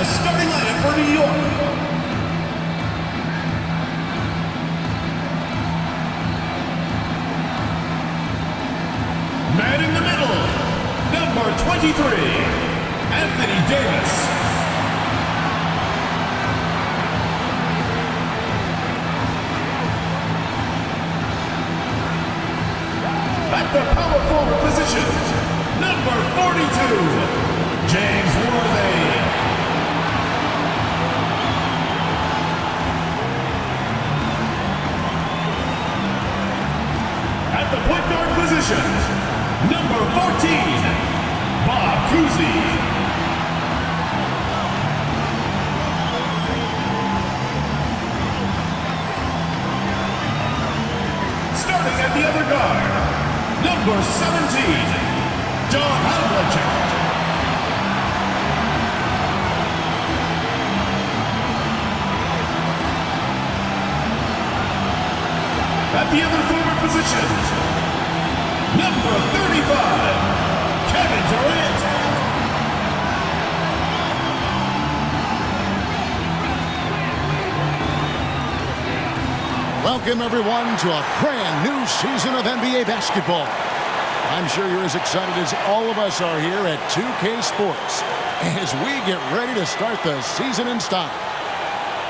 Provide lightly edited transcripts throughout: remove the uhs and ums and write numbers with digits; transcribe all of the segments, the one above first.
the starting lineup for New York. Man in the middle, number 23, Anthony Davis. At the power forward position, number 42, James Worthy. At the point guard position, number 14, Bob Cousy. Starting at the other guard, number 17, John Havlicek. At the other forward position, number 35, Kevin Durant. Welcome, everyone, to a brand new season of NBA basketball. I'm sure you're as excited as all of us are here at 2K Sports as we get ready to start the season in style.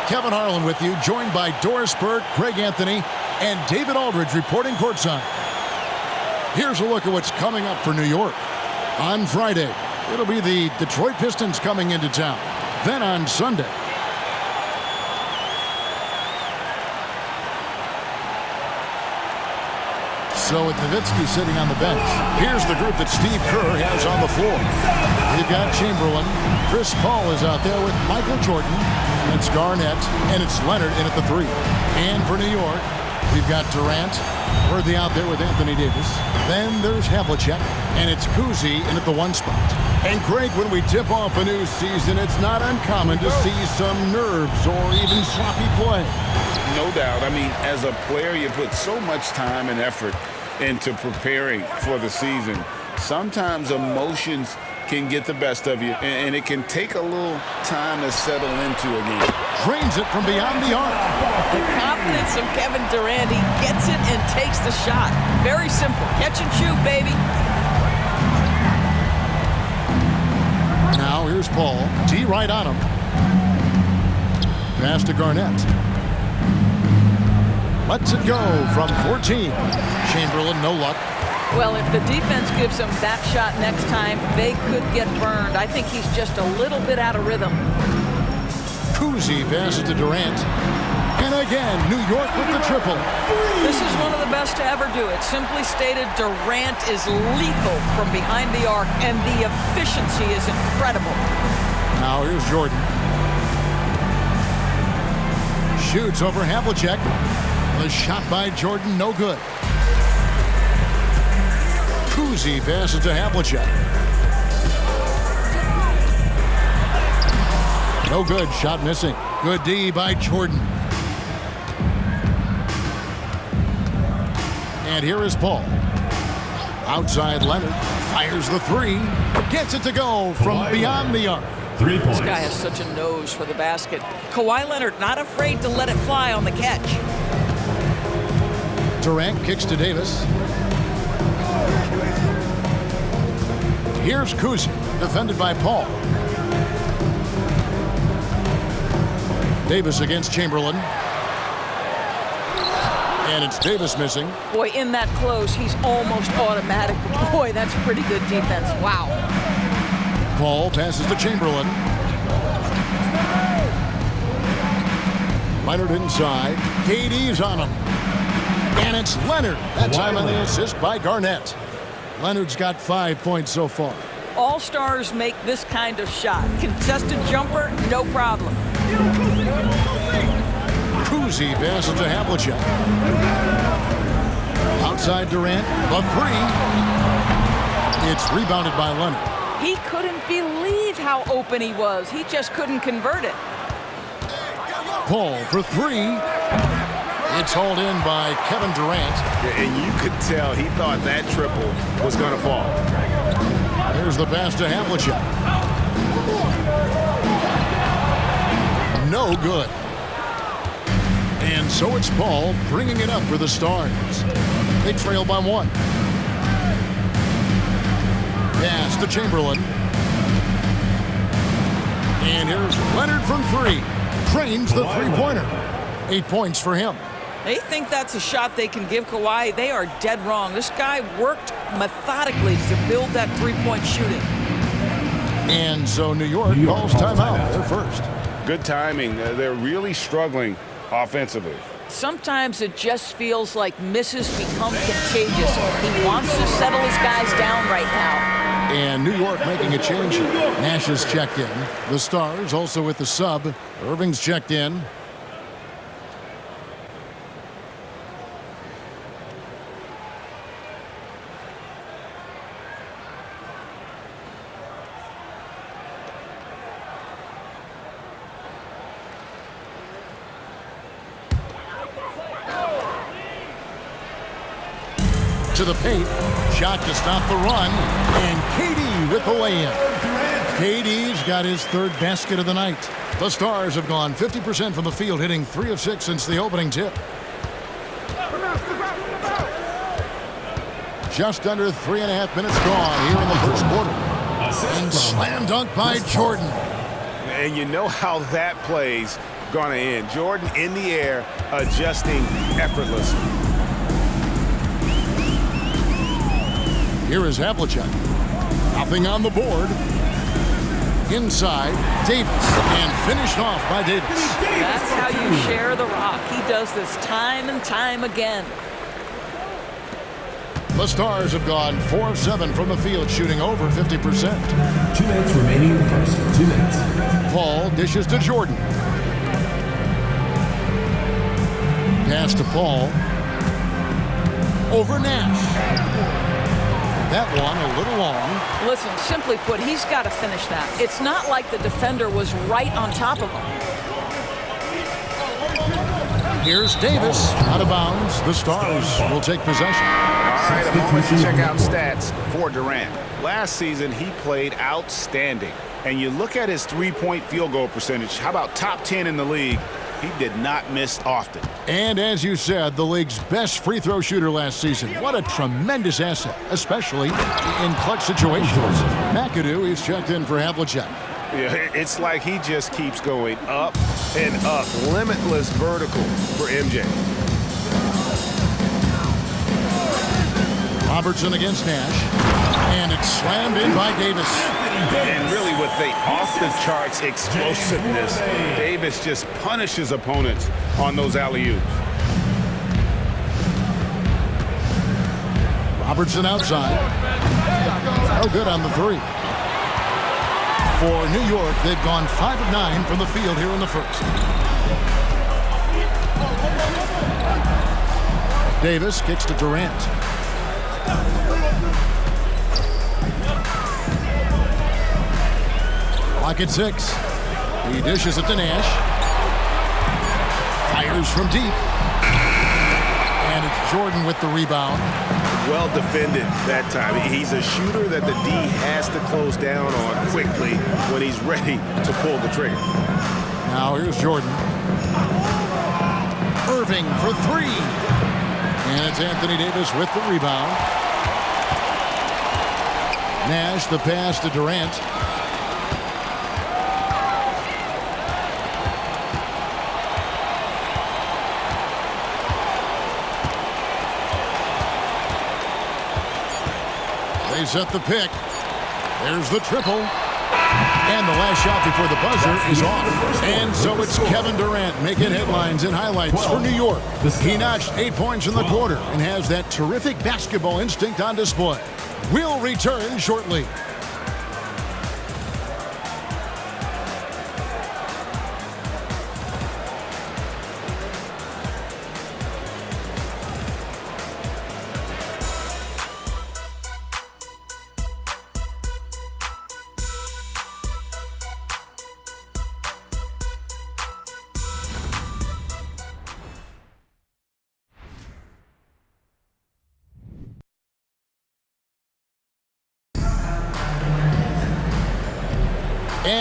Kevin Harlan with you, joined by Doris Burke, Craig Anthony, and David Aldridge reporting courtside. Here's a look at what's coming up for New York. On Friday, it'll be the Detroit Pistons coming into town. Then on Sunday, so with Nowitzki sitting on the bench, here's the group that Steve Kerr has on the floor. We've got Chamberlain. Chris Paul is out there with Michael Jordan. It's Garnett, and it's Leonard in at the 3. And for New York, we've got Durant. Worthy out there with Anthony Davis. Then there's Havlicek, and it's Cousy in at the 1 spot. And Craig, when we tip off a new season, it's not uncommon to see some nerves or even sloppy play. No doubt. I mean, as a player, you put so much time and effort into preparing for the season. Sometimes emotions can get the best of you, and it can take a little time to settle into a game. Drains it from beyond the arc. The confidence of Kevin Durant. He gets it and takes the shot. Very simple. Catch and shoot, baby. Now here's Paul. D right on him. Pass to Garnett. Lets it go from 14. Chamberlain, no luck. Well, if the defense gives him that shot next time, they could get burned. I think he's just a little bit out of rhythm. Cousy passes to Durant. And again, New York with the triple. This is one of the best to ever do it. Simply stated, Durant is lethal from behind the arc, and the efficiency is incredible. Now here's Jordan. Shoots over Havlicek. The shot by Jordan, no good. Cousy passes to Havlicek. No good, shot missing. Good D by Jordan. And here is Paul. Outside Leonard, fires the 3. Gets it to go from beyond the arc. 3 points. This guy has such a nose for the basket. Kawhi Leonard not afraid to let it fly on the catch. Durant kicks to Davis. Here's Cousy, defended by Paul. Davis against Chamberlain. And it's Davis missing. Boy, in that close, he's almost automatic. Boy, that's pretty good defense. Wow. Paul passes to Chamberlain. Leonard inside. KD's on him. And it's Leonard. That time on the assist by Garnett. Leonard's got 5 points so far. All-stars make this kind of shot. Contested jumper, no problem. Cousy passes to Havlicek. Outside Durant, the 3. It's rebounded by Leonard. He couldn't believe how open he was. He just couldn't convert it. Paul for 3. It's hauled in by Kevin Durant. And you could tell he thought that triple was going to fall. Here's the pass to Havlicek. no good. And so it's Paul bringing it up for the Stars. They trail by 1. Pass to Chamberlain. And here's Leonard from 3. Drains the three-pointer. 8 points for him. They think that's a shot they can give Kawhi. They are dead wrong. This guy worked methodically to build that three-point shooting. And so New York calls timeout. They're first. Good timing. They're really struggling offensively. Sometimes it just feels like misses become contagious. He wants to settle his guys down right now. And New York making a change here. Nash is checked in. The Stars also with the sub. Irving's checked in. To the paint, shot to stop the run, and KD with the lay-in. KD's got his 3rd basket of the night. The Stars have gone 50% from the field, hitting 3 of 6 since the opening tip. Just under 3.5 minutes gone here in the first quarter. And slam dunk by Jordan. And you know how that play's gonna end. Jordan in the air, adjusting effortlessly. Here is Havlicek. Nothing on the board. Inside, Davis. And finished off by Davis. That's how you share the rock. He does this time and time again. The Stars have gone 4 of 7 from the field, shooting over 50%. 2 minutes remaining in the first. 2 minutes. Paul dishes to Jordan. Pass to Paul. Over Nash. That one a little long. Listen, simply put, he's got to finish that. It's not like the defender was right on top of him. Here's Davis out of bounds. The Stars will take possession. All right, a moment to check out stats for Durant. Last season, he played outstanding. And you look at his three-point field goal percentage. How about top 10 in the league? He did not miss often. And as you said, the league's best free throw shooter last season. What a tremendous asset, especially in clutch situations. McAdoo is checked in for Havlicek. Yeah, it's like he just keeps going up and up. Limitless vertical for MJ. Robertson against Nash. And it's slammed in by Davis. And really with the off-the-charts explosiveness, Davis just punishes opponents on those alley-oops. Robertson outside. No good on the 3. For New York, they've gone 5 of 9 from the field here in the first. Davis kicks to Durant. Clock at 6. He dishes it to Nash. Fires from deep. And it's Jordan with the rebound. Well defended that time. He's a shooter that the D has to close down on quickly when he's ready to pull the trigger. Now here's Jordan. Irving for 3. And it's Anthony Davis with the rebound. Nash the pass to Durant. They set the pick. There's the triple. And the last shot before the buzzer is off. And so it's Kevin Durant making headlines and highlights for New York. He notched 8 points in the quarter and has that terrific basketball instinct on display. We'll return shortly.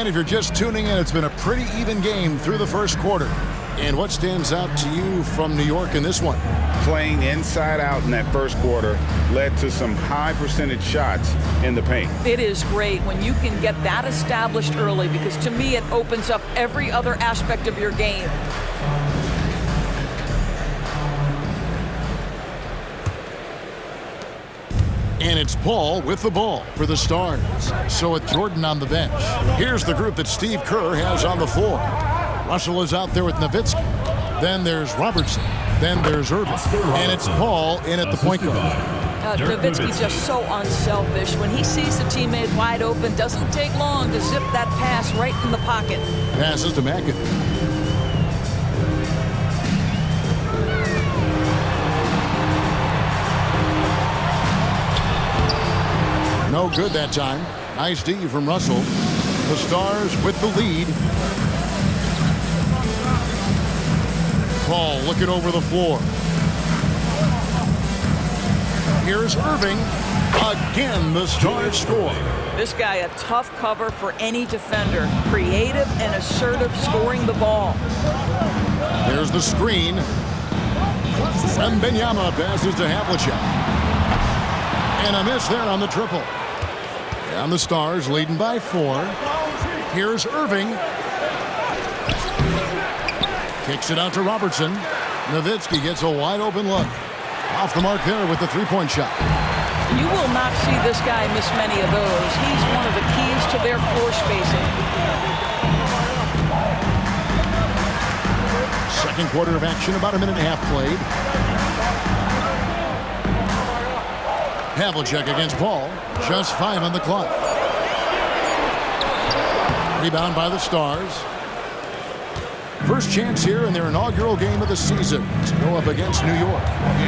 And if you're just tuning in, it's been a pretty even game through the first quarter. And what stands out to you from New York in this one? Playing inside out in that first quarter led to some high percentage shots in the paint. It is great when you can get that established early, because to me it opens up every other aspect of your game. And it's Paul with the ball for the Stars. So with Jordan on the bench, here's the group that Steve Kerr has on the floor. Russell is out there with Nowitzki. Then there's Robertson. Then there's Irving. And it's Paul in at the point guard. Nowitzki just so unselfish. When he sees the teammate wide open, doesn't take long to zip that pass right in the pocket. Passes to McAdoo. No good that time. Nice D from Russell. The Stars with the lead. Paul looking over the floor. Here's Irving. Again, the Stars score. This guy a tough cover for any defender. Creative and assertive scoring the ball. There's the screen. Wembanyama passes to Havlicek. And a miss there on the triple. And the Stars leading by 4. Here's Irving. Kicks it out to Robertson. Nowitzki gets a wide open look. Off the mark there with the three-point shot. You will not see this guy miss many of those. He's one of the keys to their floor spacing. Second quarter of action, about a minute and a half played. Havlicek against Paul. Just 5 on the clock. Rebound by the Stars. First chance here in their inaugural game of the season to go up against New York.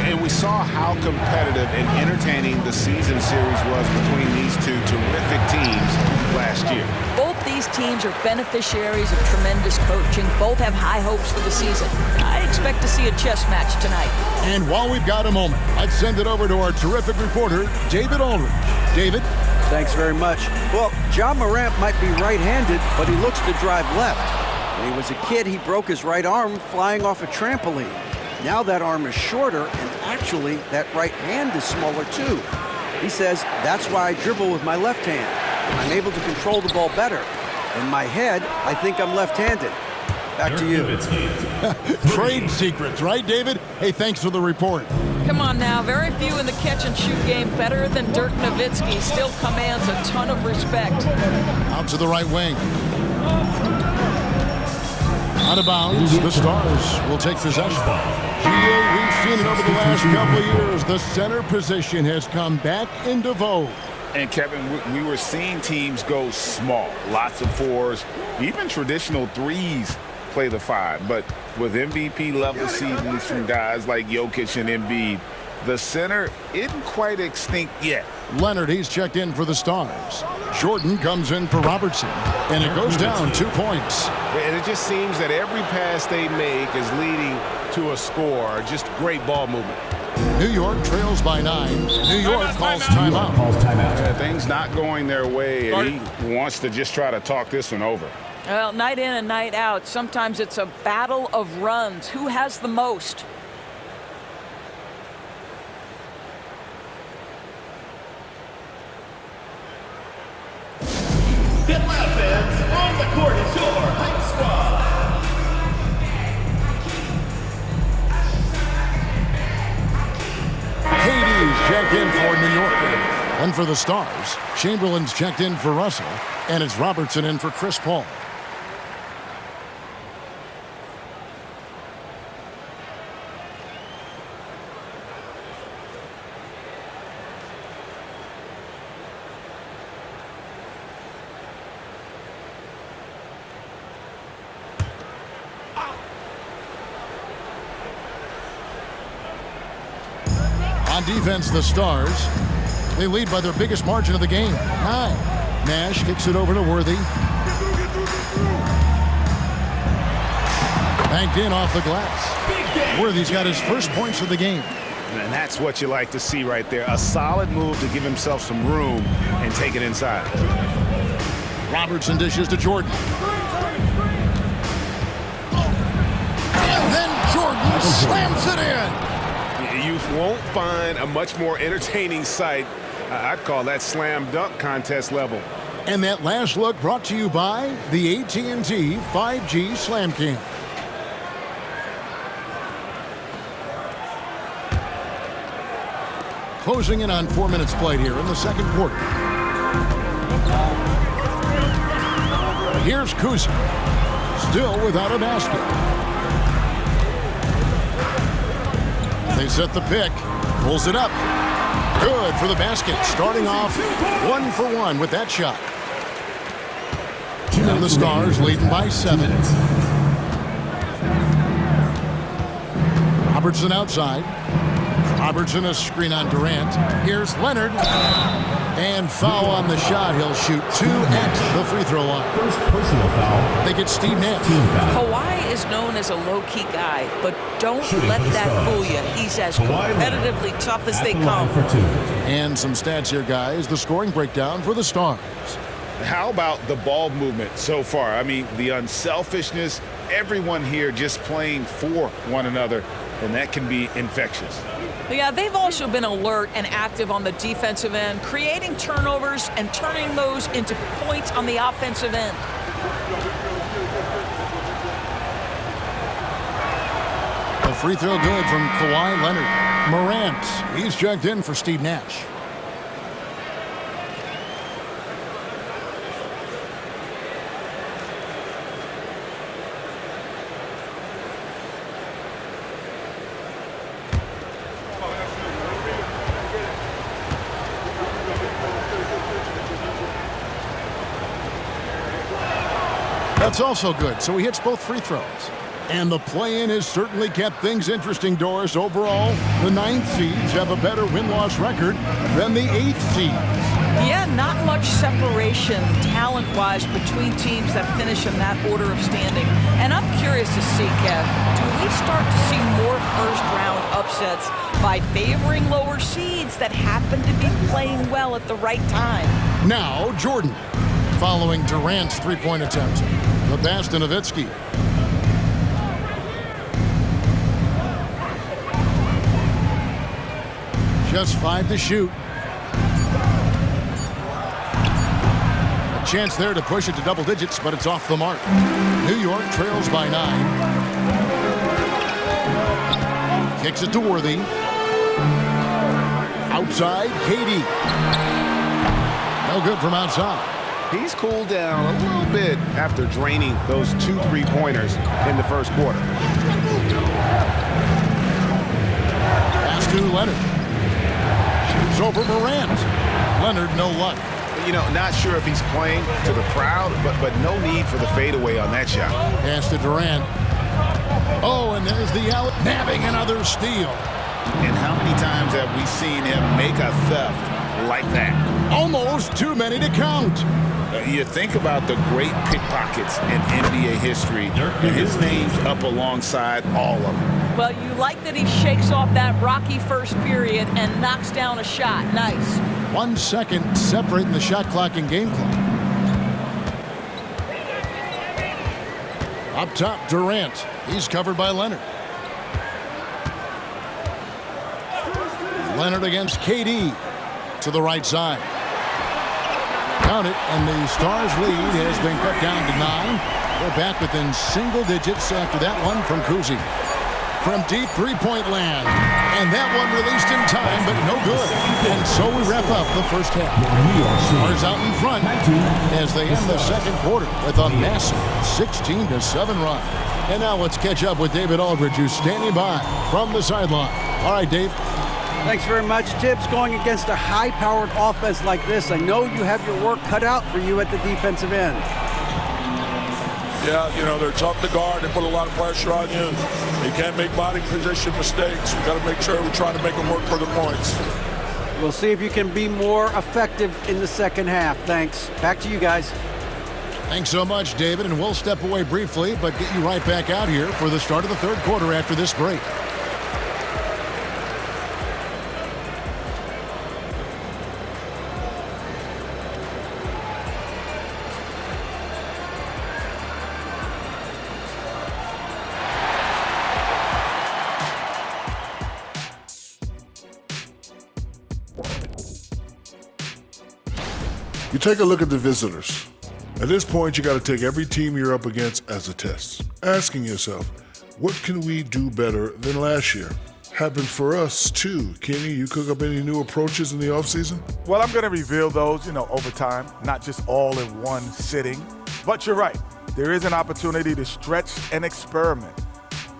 And we saw how competitive and entertaining the season series was between these two terrific teams last year. Both these teams are beneficiaries of tremendous coaching. Both have high hopes for the season. I expect to see a chess match tonight. And while we've got a moment, I'd send it over to our terrific reporter, David Aldridge. David? Thanks very much. Well, Ja Morant might be right-handed, but he looks to drive left. When he was a kid, he broke his right arm flying off a trampoline. Now that arm is shorter, and actually, that right hand is smaller too. He says, that's why I dribble with my left hand. I'm able to control the ball better. In my head, I think I'm left-handed. Back to you. Trade secrets, right, David? Hey, thanks for the report. Come on now, very few in the catch-and-shoot game better than Dirk Nowitzki. Still commands a ton of respect. Out to the right wing. Out of bounds, the Stars will take possession. We've seen it over the last couple of years. The center position has come back into vogue. And Kevin, we were seeing teams go small, lots of 4s, even traditional 3s play the 5. But with MVP-level seasons from guys like Jokic and Embiid, the center isn't quite extinct yet. Leonard, he's checked in for the Stars. Jordan comes in for Robertson, and it goes down 2 points. And it just seems that every pass they make is leading to a score. Just great ball movement. New York trails by 9. New York calls timeout. Things not going their way, and he wants to just try to talk this one over. Well, night in and night out, sometimes it's a battle of runs. Who has the most? Atlanta fans, on the court is your hype squad. KD's checked in for New York. And for the Stars, Chamberlain's checked in for Russell, and it's Robertson in for Chris Paul. On defense, the Stars, they lead by their biggest margin of the game, 9. Nash kicks it over to Worthy. Banked in off the glass. Worthy's got his first points of the game. And that's what you like to see right there. A solid move to give himself some room and take it inside. Robertson dishes to Jordan. And then Jordan slams it in. You won't find a much more entertaining sight. I'd call that slam dunk contest level. And that last look brought to you by the AT&T 5G Slam Cam. Closing in on 4 minutes played here in the second quarter. Here's Kuzi, still without a basket. They set the pick, pulls it up. Good for the basket, starting off 1 for 1 with that shot. And the Stars leading by 7. Robertson outside. Robertson a screen on Durant. Here's Leonard. And foul on the shot. He'll shoot 2 at the free throw line. First personal foul. They get Steve Nash. Kawhi is known as a low-key guy, but don't let that fool you. He's as competitively tough as they come. And some stats here, guys. The scoring breakdown for the Stars. How about the ball movement so far? I mean, the unselfishness, everyone here just playing for one another, and that can be infectious. Yeah, they've also been alert and active on the defensive end, creating turnovers and turning those into points on the offensive end. A free throw good from Kawhi Leonard. Morant, he's checked in for Steve Nash. That's also good, so he hits both free throws. And the play-in has certainly kept things interesting, Doris. Overall, the 9th seeds have a better win-loss record than the 8th seeds. Yeah, not much separation talent-wise between teams that finish in that order of standing. And I'm curious to see, Kev, do we start to see more first-round upsets by favoring lower seeds that happen to be playing well at the right time? Now, Jordan, following Durant's three-point attempt. The pass to Nowitzki. Just 5 to shoot. A chance there to push it to double digits, but it's off the mark. New York trails by 9. Kicks it to Worthy. Outside, KD. No good from outside. He's cooled down a little bit after draining those 2 3-pointers in the first quarter. Pass to Leonard. Shoots over Morant. Leonard, no luck. You know, not sure if he's playing to the crowd, but no need for the fadeaway on that shot. Pass to Durant. Oh, and there's the out, nabbing another steal. And how many times have we seen him make a theft like that? Almost too many to count. You think about the great pickpockets in NBA history, and his name's up alongside all of them. Well, you like that he shakes off that rocky first period and knocks down a shot. Nice. 1 second separating the shot clock and game clock. Up top, Durant. He's covered by Leonard. Leonard against KD to the right side. Count it, and the Stars' lead has been cut down to 9. They're back within single digits after that one from Kuzi. From deep three-point land. And that one released in time, but no good. And so we wrap up the first half. Stars out in front as they end the second quarter with a massive 16-7 run. And now let's catch up with David Aldridge, who's standing by from the sideline. All right, Dave. Thanks very much, Tibbs. Going against a high-powered offense like this, I know you have your work cut out for you at the defensive end. Yeah, you know, they're tough to guard. They put a lot of pressure on you. You can't make body position mistakes. We've got to make sure we're trying to make them work for the points. We'll see if you can be more effective in the second half. Thanks. Back to you guys. Thanks so much, David, and we'll step away briefly, but get you right back out here for the start of the third quarter after this break. You take a look at the visitors. At this point, you got to take every team you're up against as a test, asking yourself, what can we do better than last year? Happened for us too. Kenny, you cook up any new approaches in the offseason? Well, I'm going to reveal those, over time, not just all in one sitting. But you're right. There is an opportunity to stretch and experiment.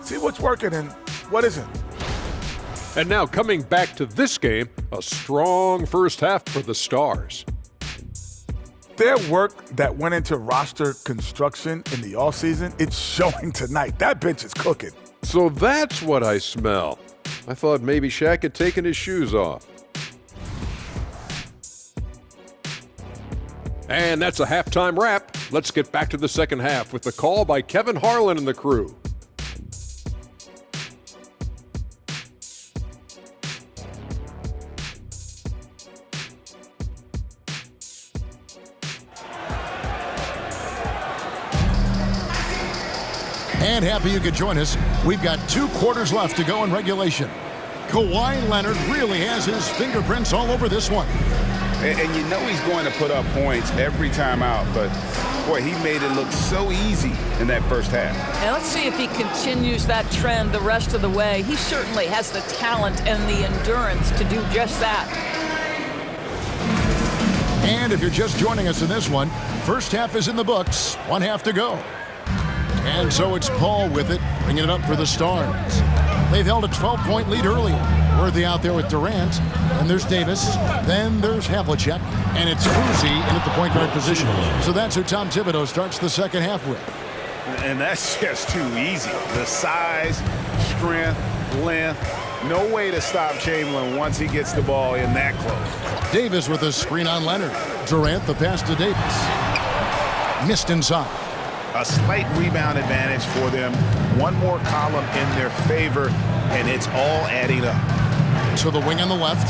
See what's working and what isn't. And now coming back to this game, a strong first half for the Stars. Their work that went into roster construction in the offseason, it's showing tonight. That bench is cooking. So that's what I smell. I thought maybe Shaq had taken his shoes off. And that's a halftime wrap. Let's get back to the second half with the call by Kevin Harlan and the crew. And happy you could join us. We've got 2 quarters left to go in regulation. Kawhi Leonard really has his fingerprints all over this one. And you know he's going to put up points every time out, but boy, he made it look so easy in that first half. And let's see if he continues that trend the rest of the way. He certainly has the talent and the endurance to do just that. And if you're just joining us in this one, first half is in the books, 1 half to go. And so it's Paul with it, bringing it up for the Stars. They've held a 12-point lead earlier. Worthy out there with Durant. And there's Davis. Then there's Havlicek. And it's Cousy in at the point guard position. So that's who Tom Thibodeau starts the second half with. And that's just too easy. The size, strength, length. No way to stop Chamberlain once he gets the ball in that close. Davis with a screen on Leonard. Durant the pass to Davis. Missed inside. A slight rebound advantage for them. One more column in their favor, and it's all adding up. To the wing on the left.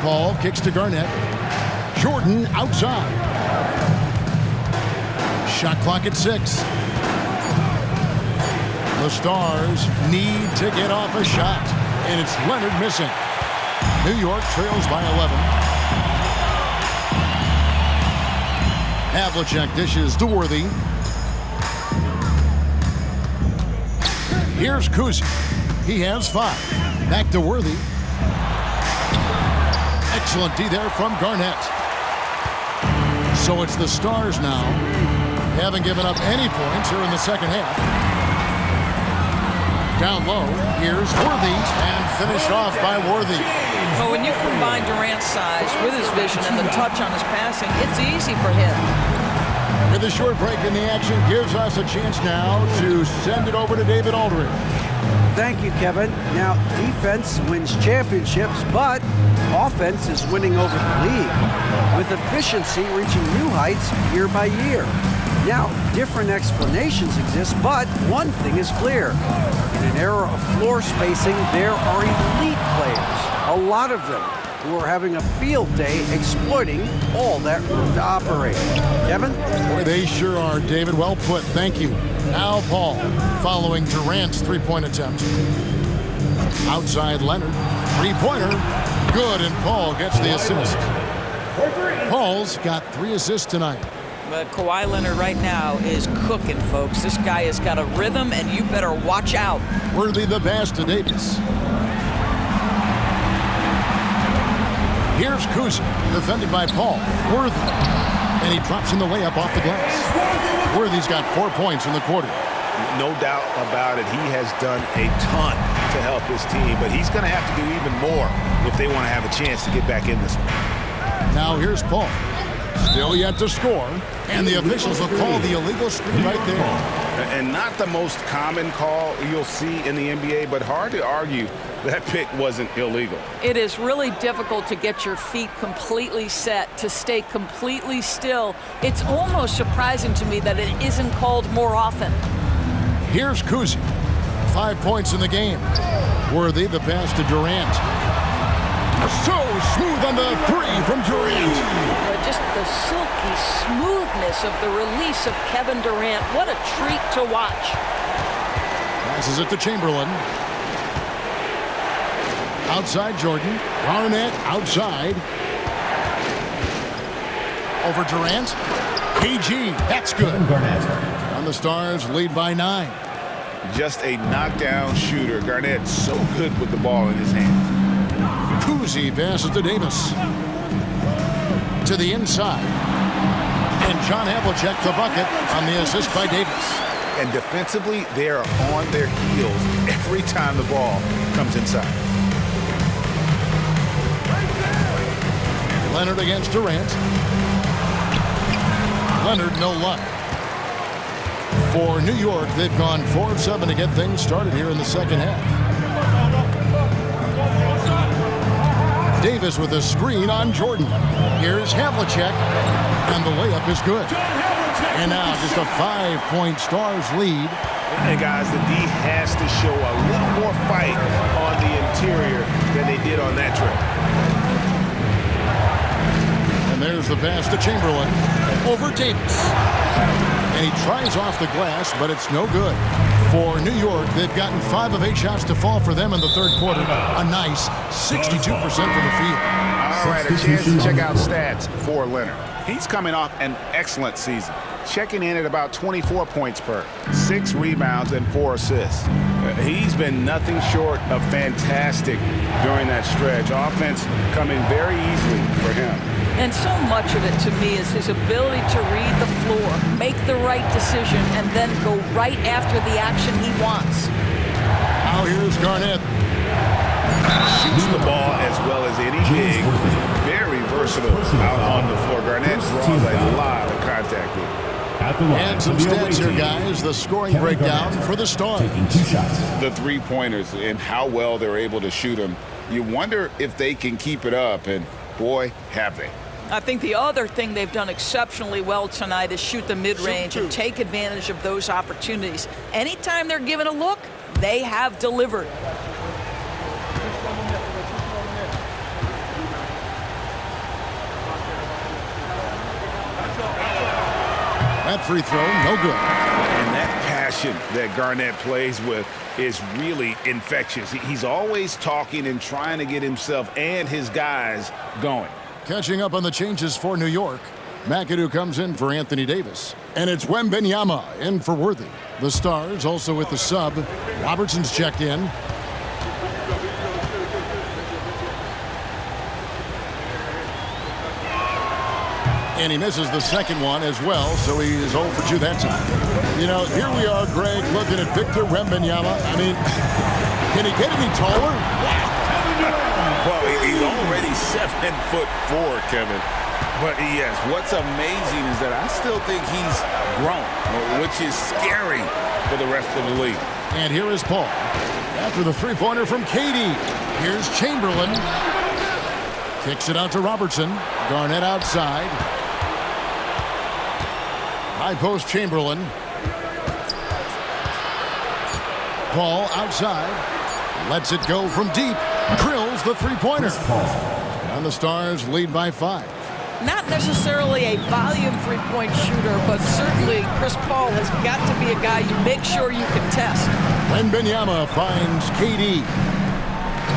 Ball kicks to Garnett. Jordan outside. Shot clock at 6. The Stars need to get off a shot, and it's Leonard missing. New York trails by 11. Havlicek dishes to Worthy. Here's Cousy. He has 5. Back to Worthy. Excellent D there from Garnett. So it's the Stars now. Haven't given up any points here in the second half. Down low, here's Worthy, and finished off by Worthy. Well, when you combine Durant's size with his vision and the touch on his passing, it's easy for him. With a short break in the action, gives us a chance now to send it over to David Aldridge. Thank you, Kevin. Now, defense wins championships, but offense is winning over the league, with efficiency reaching new heights year by year. Now, different explanations exist, but one thing is clear. In an era of floor spacing, there are elite players, a lot of them, who are having a field day exploiting all that room to operate. Kevin? Boy, they sure are, David. Well put. Thank you. Now Paul, following Durant's three-point attempt. Outside Leonard. Three-pointer. Good, and Paul gets the assist. Paul's got 3 assists tonight. But Kawhi Leonard right now is cooking, folks. This guy has got a rhythm, and you better watch out. Worthy the pass to Davis. Here's Cousy, defended by Paul. Worthy. And he drops in the layup off the glass. Worthy's got 4 points in the quarter. No doubt about it. He has done a ton to help his team, but he's going to have to do even more if they want to have a chance to get back in this one. Now here's Paul. Still yet to score, and the officials will call the illegal screen right there. And not the most common call you'll see in the NBA, but hard to argue that pick wasn't illegal. It is really difficult to get your feet completely set, to stay completely still. It's almost surprising to me that it isn't called more often. Here's Cousy. 5 points in the game. Worthy the pass to Durant. So smooth on the 3 from Durant. Just the silky smoothness of the release of Kevin Durant. What a treat to watch. Passes it to Chamberlain. Outside Jordan. Garnett outside. Over Durant. KG. That's good. And the Stars lead by 9. Just a knockdown shooter. Garnett so good with the ball in his hands. Kuzi passes to Davis. To the inside. And John Havlicek the bucket on the assist by Davis. And defensively, they are on their heels every time the ball comes inside. Leonard against Durant. Leonard, no luck. For New York, they've gone 4 of 7 to get things started here in the second half. Davis with a screen on Jordan. Here's Havlicek, and the layup is good. And now just a 5-point Stars lead. And guys, the D has to show a little more fight on the interior than they did on that trip. And there's the pass to Chamberlain. Over Davis. And he tries off the glass, but it's no good. For New York, they've gotten 5 of 8 shots to fall for them in the third quarter. A nice 62% from the field. All right, a chance to check out stats for Leonard. He's coming off an excellent season, checking in at about 24 points per, 6 rebounds, and 4 assists. He's been nothing short of fantastic during that stretch. Offense coming very easily for him. And so much of it, to me, is his ability to read the floor, make the right decision, and then go right after the action he wants. Now here's Garnett. Shoots the ball as well as any big. Very versatile out on the floor. Garnett draws a lot of contact with. And some stats here, guys. The scoring breakdown for the Stars. The three-pointers and how well they're able to shoot them. You wonder if they can keep it up, and boy, have they. I think the other thing they've done exceptionally well tonight is shoot the mid-range and take advantage of those opportunities. Anytime they're given a look, they have delivered. That free throw, no good. And that passion that Garnett plays with is really infectious. He's always talking and trying to get himself and his guys going. Catching up on the changes for New York. McAdoo comes in for Anthony Davis. And it's Wembanyama in for Worthy. The Stars also with the sub. Robertson's checked in. And he misses the second one as well, so he is 0 for 2 that time. You know, here we are, Greg, looking at Victor Wembanyama. I mean, can he get any taller? Well, he's already 7'4", Kevin. But yes, what's amazing is that I still think he's grown, which is scary for the rest of the league. And here is Paul. After the three-pointer from KD. Here's Chamberlain. Kicks it out to Robertson. Garnett outside. High post Chamberlain. Paul outside. Lets it go from deep. Drills the three-pointer. And the Stars lead by 5. Not necessarily a volume three-point shooter, but certainly Chris Paul has got to be a guy you make sure you can test. Wembanyama finds KD.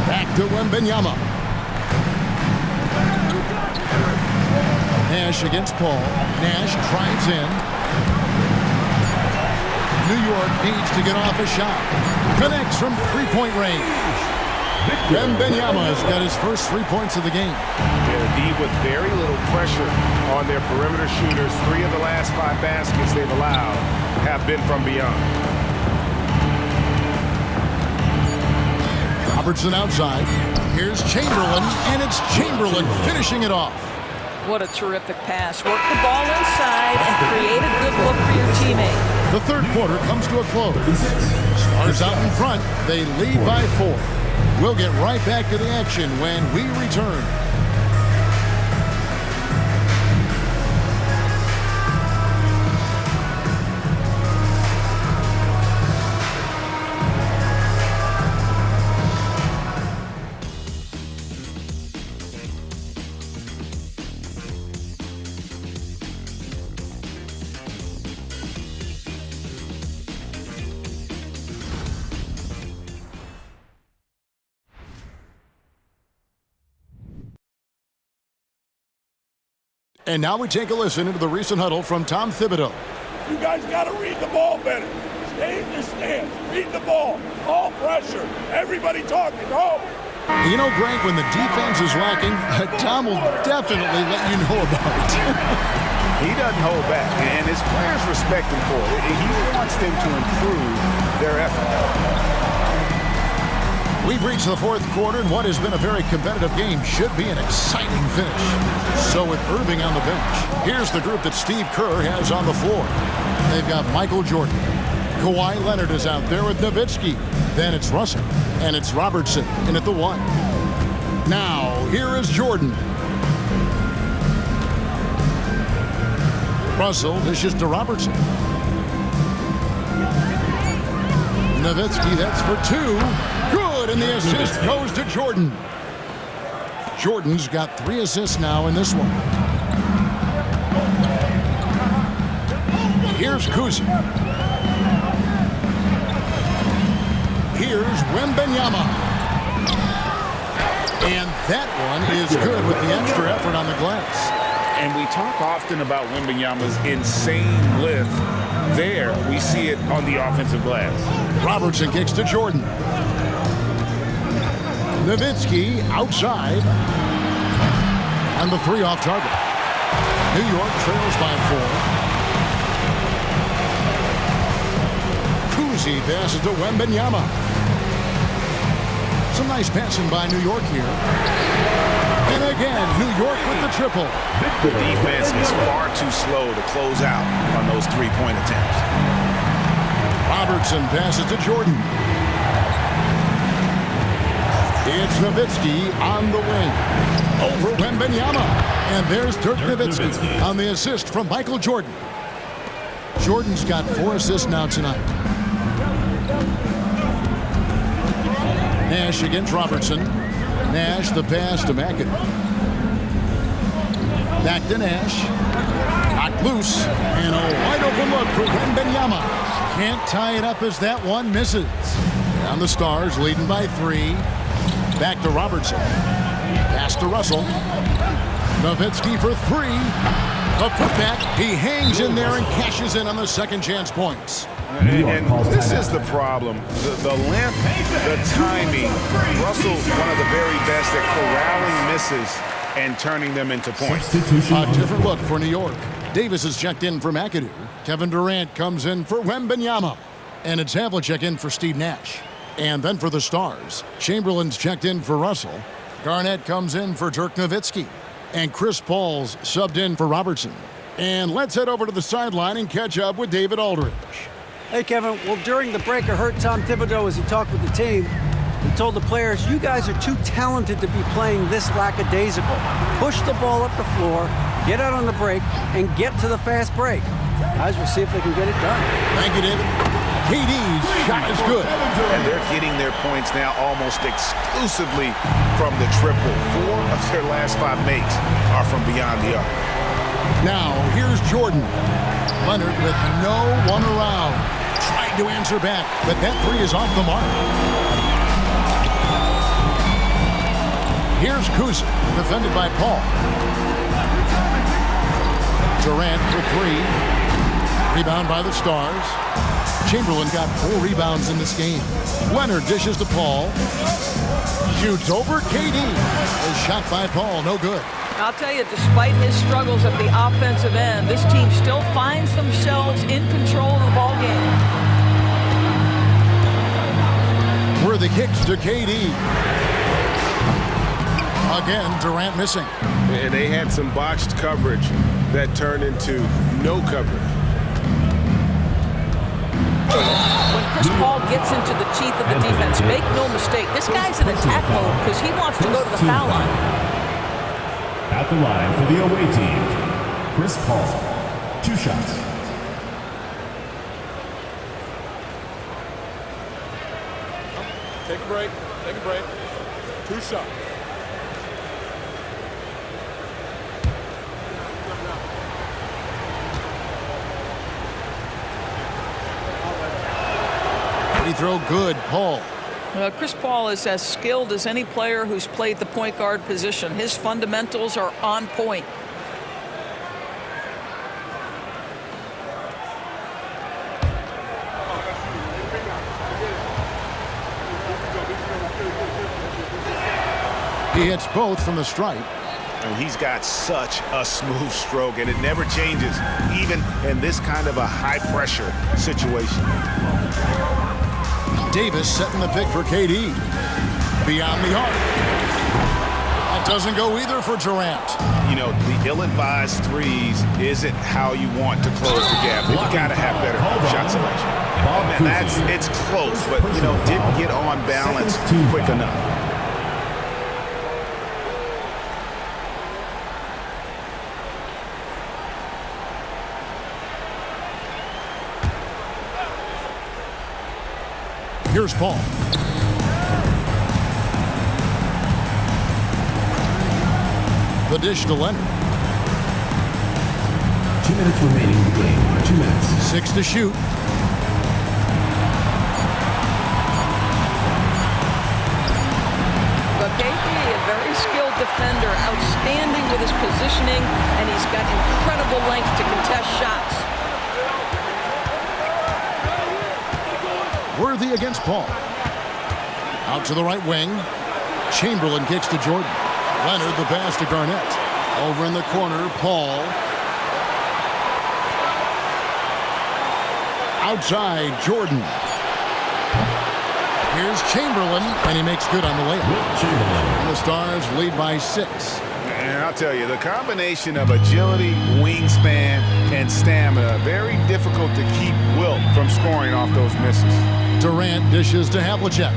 Back to Wembanyama. Nash against Paul. Nash drives in. New York needs to get off a shot. Connects from three-point range. Wembanyama has got his first 3 points of the game. They're deep with very little pressure on their perimeter shooters. 3 of the last 5 baskets they've allowed have been from beyond. Robertson outside. Here's Chamberlain, and it's Chamberlain finishing it off. What a terrific pass. Work the ball inside and create a good look for your teammate. The third quarter comes to a close. Stars out in front. They lead by 4. We'll get right back to the action when we return. And now we take a listen into the recent huddle from Tom Thibodeau. You guys got to read the ball better. Stay in your stance. Read the ball. All pressure. Everybody talking. Oh. You know, Greg, when the defense is lacking, Tom will definitely let you know about it. He doesn't hold back, and his players respect him for it. He wants them to improve their effort. We've reached the fourth quarter, and what has been a very competitive game should be an exciting finish. So with Irving on the bench, here's the group that Steve Kerr has on the floor. They've got Michael Jordan. Kawhi Leonard is out there with Nowitzki. Then it's Russell, and it's Robertson in at the 1. Now, here is Jordan. Russell dishes to Robertson. Nowitzki, that's for 2. Good, and the assist goes to Jordan. Jordan's got 3 assists now in this one. Here's Kuzi. Here's Wembanyama. And that one is good with the extra effort on the glass. And we talk often about Wembanyama's insane lift. There, we see it on the offensive glass. Robertson kicks to Jordan. Nowitzki outside. And the 3 off target. New York trails by 4. Kuzi passes to Wembanyama. Some nice passing by New York here. And again, New York with the triple. The defense is far too slow to close out on those 3-point attempts. Robertson passes to Jordan. It's Nowitzki on the wing. Over Wembanyama. And there's Dirk Nowitzki on the assist from Michael Jordan. Jordan's got 4 assists now tonight. Nash against Robertson. Nash the pass to McAdoo. Back to Nash. Knocked loose. And a wide open look for Wembanyama. Can't tie it up as that one misses. And the Stars leading by 3. Back to Robertson. Pass to Russell. Nowitzki for 3. A putback. He hangs in there and cashes in on the second chance points. And this is the problem. The length, the timing. Russell, one of the very best at corralling misses and turning them into points. A different look for New York. Davis is checked in for McAdoo. Kevin Durant comes in for Wembanyama. And it's Havlicek in for Steve Nash. And then for the Stars, Chamberlain's checked in for Russell. Garnett comes in for Dirk Nowitzki. And Chris Paul's subbed in for Robertson. And let's head over to the sideline and catch up with David Aldridge. Hey, Kevin. Well, during the break, I heard Tom Thibodeau as he talked with the team. He told the players, you guys are too talented to be playing this lackadaisical. Push the ball up the floor, get out on the break, and get to the fast break. Guys, we'll see if they can get it done. Thank you, David. KD's shot is good. And they're getting their points now almost exclusively from the triple. 4 of their last 5 makes are from beyond the arc. Now, here's Jordan. Leonard with no one around. Tried to answer back, but that 3 is off the mark. Here's Kuzi, defended by Paul. Durant for 3. Rebound by the Stars. Chamberlain got 4 rebounds in this game. Leonard dishes to Paul. Shoots over KD. A shot by Paul, no good. I'll tell you, despite his struggles at the offensive end, this team still finds themselves in control of the ball game. Where the kicks to KD. Again, Durant missing. And they had some botched coverage that turned into no coverage. When Chris Paul gets into the teeth of the defense, make no mistake, this guy's in attack mode because he wants to go to the foul line. At the line for the away team, Chris Paul. 2 shots. Take a break. Take a break. 2 shots. Free throw good, Paul. Chris Paul is as skilled as any player who's played the point guard position. His fundamentals are on point. He hits both from the stripe. And he's got such a smooth stroke, and it never changes, even in this kind of a high-pressure situation. Davis setting the pick for KD. Beyond the arc. That doesn't go either for Durant. You know, the ill-advised threes isn't how you want to close the gap. You got to have better shot selection. And it's close, but, you know, didn't get on balance quick enough. Here's Paul. The dish to Leonard. 2 minutes remaining in the game. 2 minutes. 6 to shoot. But KD, a very skilled defender, outstanding with his positioning, and he's got incredible length to contest shots. Worthy against Paul. Out to the right wing. Chamberlain kicks to Jordan. Leonard the pass to Garnett. Over in the corner, Paul. Outside, Jordan. Here's Chamberlain, and he makes good on the layup. And the Stars lead by 6. And I'll tell you, the combination of agility, wingspan, and stamina, very difficult to keep Wilt from scoring off those misses. Durant dishes to Havlicek.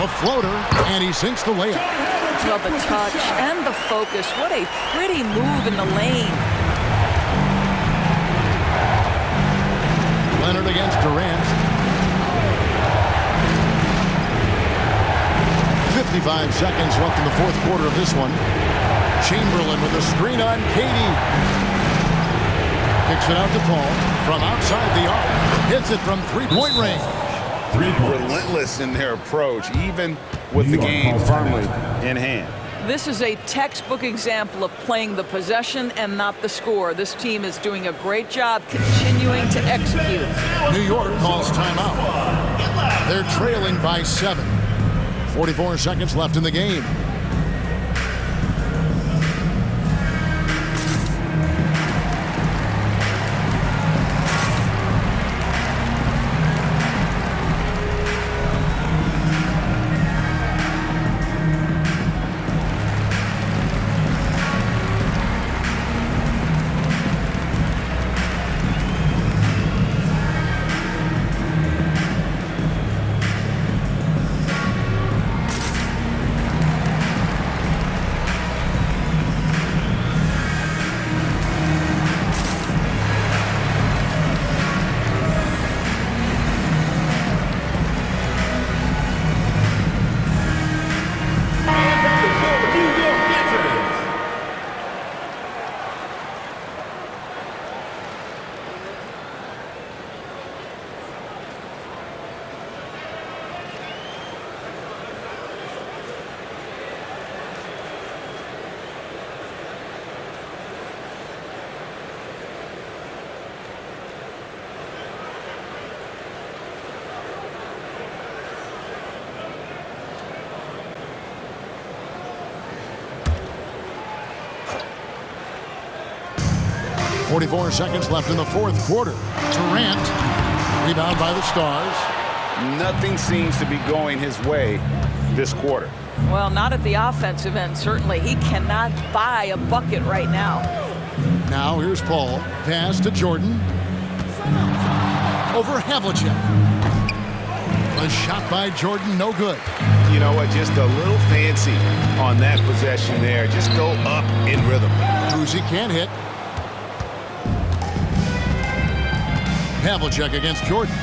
A floater, and he sinks the layup. Well, the touch and the focus. What a pretty move in the lane. Leonard against Durant. 55 seconds left in the fourth quarter of this one. Chamberlain with a screen on KD. Kicks it out to Paul from outside the arc. Hits it from three-point range. Relentless in their approach, even with the game firmly in hand. This is a textbook example of playing the possession and not the score. This team is doing a great job continuing to execute. New York calls timeout. They're trailing by 7. 44 seconds left in the game. .44 seconds left in the fourth quarter. Durant, rebound by the Stars. Nothing seems to be going his way this quarter. Well, not at the offensive end, certainly. He cannot buy a bucket right now. Now here's Paul. Pass to Jordan. Over Havlicek. A shot by Jordan, no good. You know what, just a little fancy on that possession there. Just go up in rhythm. Uzi can't hit. Havlicek against Jordan.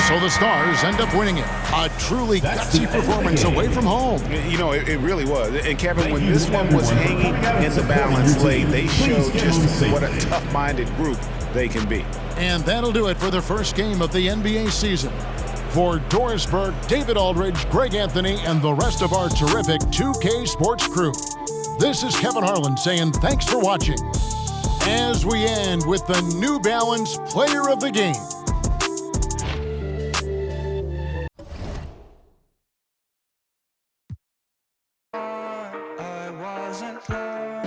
So the Stars end up winning it. A truly gutsy performance away from home. You know, it really was. And Kevin, when this one was hanging in the balance lane, they showed just what a tough-minded group they can be. And that'll do it for the first game of the NBA season. For Doris Burke, David Aldridge, Greg Anthony, and the rest of our terrific 2K Sports crew, this is Kevin Harlan saying thanks for watching. As we end with the New Balance Player of the Game,